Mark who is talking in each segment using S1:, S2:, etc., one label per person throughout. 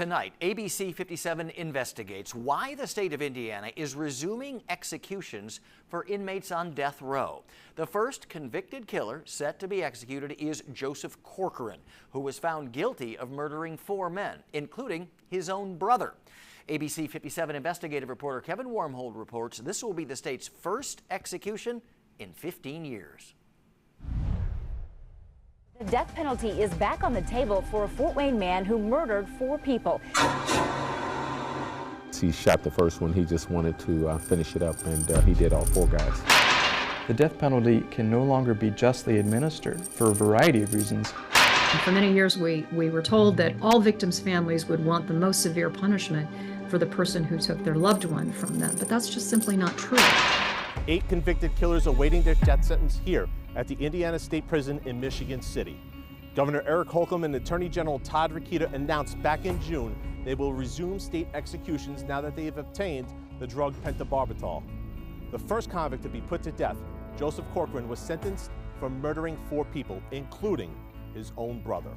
S1: Tonight, ABC 57 investigates why the state of Indiana is resuming executions for inmates on death row. The first convicted killer set to be executed is Joseph Corcoran, who was found guilty of murdering 4 men, including his own brother. ABC 57 investigative reporter Kevin Wormhold reports this will be the state's first execution in 15 years.
S2: The death penalty is back on the table for a Fort Wayne man who murdered 4 people.
S3: He shot the first one. He just wanted to finish it up, and he did all 4 guys.
S4: The death penalty can no longer be justly administered for a variety of reasons.
S5: And for many years, we were told that all victims' families would want the most severe punishment for the person who took their loved one from them, but that's just simply not true.
S6: 8 convicted killers awaiting their death sentence here at the Indiana State Prison in Michigan City. Governor Eric Holcomb and Attorney General Todd Rokita announced back in June they will resume state executions now that they have obtained the drug pentobarbital. The first convict to be put to death, Joseph Corcoran, was sentenced for murdering 4 people, including his own brother.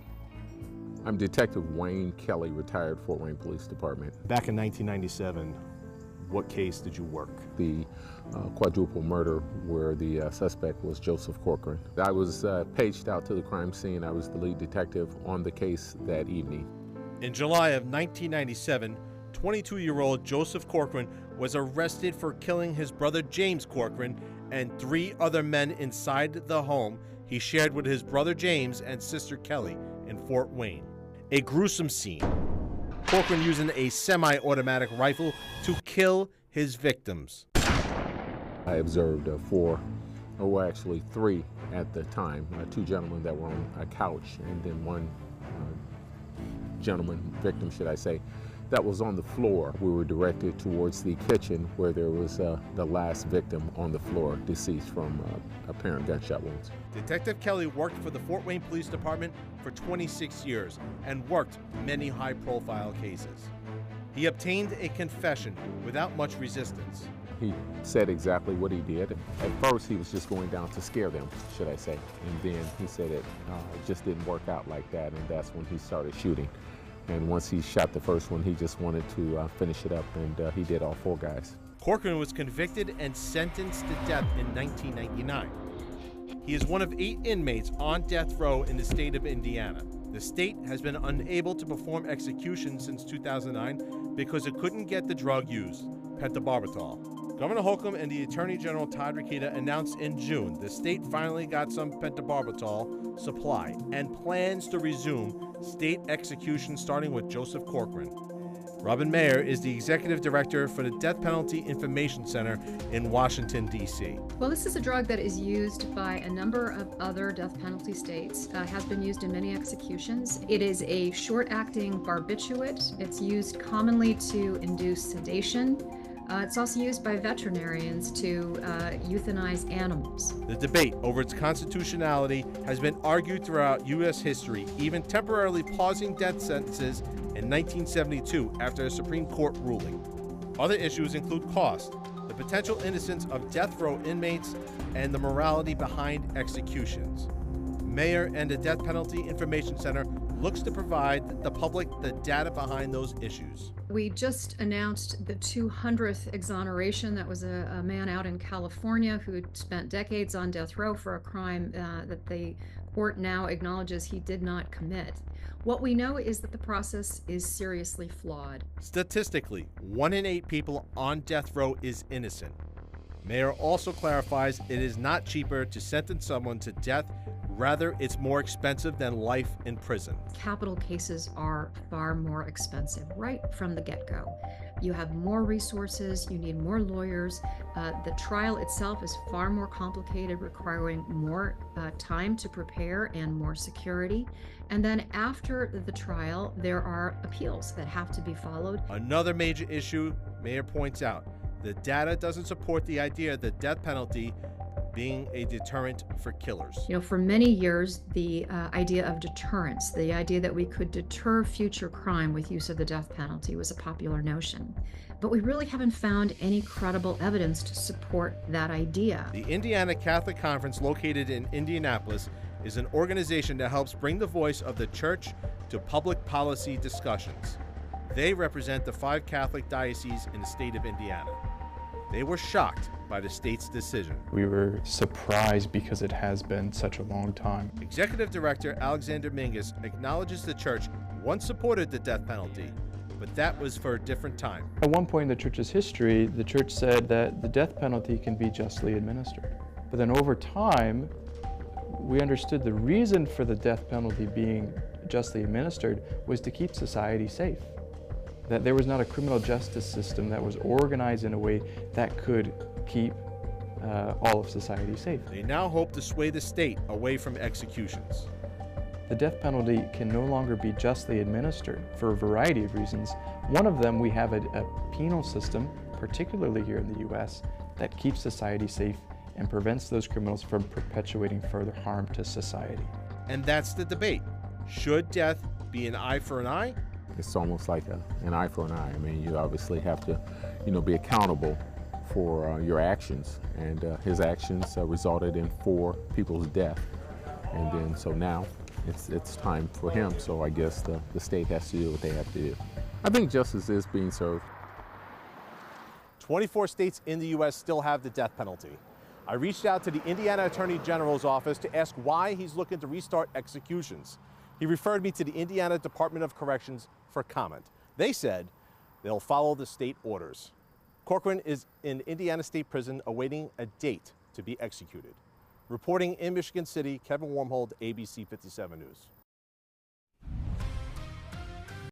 S3: I'm Detective Wayne Kelly, retired Fort Wayne Police Department.
S6: Back in 1997, what case did you work?
S3: The quadruple murder where the suspect was Joseph Corcoran. I was paged out to the crime scene. I was the lead detective on the case that evening.
S6: In July of 1997, 22-year-old Joseph Corcoran was arrested for killing his brother James Corcoran and 3 other men inside the home he shared with his brother James and sister Kelly in Fort Wayne. A gruesome scene. Corcoran using a semi-automatic rifle to kill his victims.
S3: I observed 3 at the time, 2 gentlemen that were on a couch, and then 1 victim, should I say, that was on the floor. We were directed towards the kitchen where there was the last victim on the floor, deceased from apparent gunshot wounds.
S6: Detective Kelly worked for the Fort Wayne Police Department for 26 years and worked many high-profile cases. He obtained a confession without much resistance.
S3: He said exactly what he did. At first, he was just going down to scare them, should I say. And then he said it just didn't work out like that, and that's when he started shooting. And once he shot the first one, he just wanted to finish it up, and he did all 4 guys.
S6: Corcoran was convicted and sentenced to death in 1999. He is one of 8 inmates on death row in the state of Indiana. The state has been unable to perform executions since 2009 because it couldn't get the drug used, pentobarbital. Governor Holcomb and the Attorney General Todd Rokita announced in June the state finally got some pentobarbital supply and plans to resume state execution starting with Joseph Corcoran. Robin Mayer is the Executive Director for the Death Penalty Information Center in Washington, D.C.
S5: Well, this is a drug that is used by a number of other death penalty states, has been used in many executions. It is a short-acting barbiturate. It's used commonly to induce sedation. It's also used by veterinarians to euthanize animals.
S6: The debate over its constitutionality has been argued throughout U.S. history, even temporarily pausing death sentences in 1972 after a Supreme Court ruling. Other issues include cost, the potential innocence of death row inmates, and the morality behind executions. Mayor and the Death Penalty Information Center looks to provide the public the data behind those issues.
S5: We just announced the 200th exoneration. That was a man out in California who had spent decades on death row for a crime that the court now acknowledges he did not commit. What we know is that the process is seriously flawed.
S6: Statistically, 1 in 8 people on death row is innocent. Mayor also clarifies it is not cheaper to sentence someone to death. Rather, it's more expensive than life in prison.
S5: Capital cases are far more expensive right from the get-go. You have more resources, you need more lawyers. The trial itself is far more complicated, requiring more time to prepare and more security. And then after the trial, there are appeals that have to be followed.
S6: Another major issue, Mayor points out, the data doesn't support the idea that death penalty being a deterrent for killers.
S5: You know, for many years, the idea of deterrence, the idea that we could deter future crime with use of the death penalty was a popular notion. But we really haven't found any credible evidence to support that idea.
S6: The Indiana Catholic Conference, located in Indianapolis, is an organization that helps bring the voice of the church to public policy discussions. They represent the 5 Catholic dioceses in the state of Indiana. They were shocked by the state's decision.
S4: We were surprised because it has been such a long time.
S6: Executive Director Alexander Mingus acknowledges the church once supported the death penalty, but that was for a different time.
S4: At one point in the church's history, the church said that the death penalty can be justly administered. But then over time, we understood the reason for the death penalty being justly administered was to keep society safe. That there was not a criminal justice system that was organized in a way that could keep all of society safe.
S6: They now hope to sway the state away from executions.
S4: The death penalty can no longer be justly administered for a variety of reasons. One of them, we have a penal system, particularly here in the U.S., that keeps society safe and prevents those criminals from perpetuating further harm to society.
S6: And that's the debate. Should death be an eye for an eye?
S3: It's almost like an eye for an eye. I mean, you obviously have to, be accountable for your actions. And his actions resulted in 4 people's death. And then, so now it's time for him. So I guess the state has to do what they have to do. I think justice is being served.
S6: 24 states in the U.S. still have the death penalty. I reached out to the Indiana Attorney General's office to ask why he's looking to restart executions. He referred me to the Indiana Department of Corrections for comment. They said they'll follow the state orders. Corcoran is in Indiana State Prison awaiting a date to be executed. Reporting in Michigan City, Kevin Wormhold, ABC 57 News.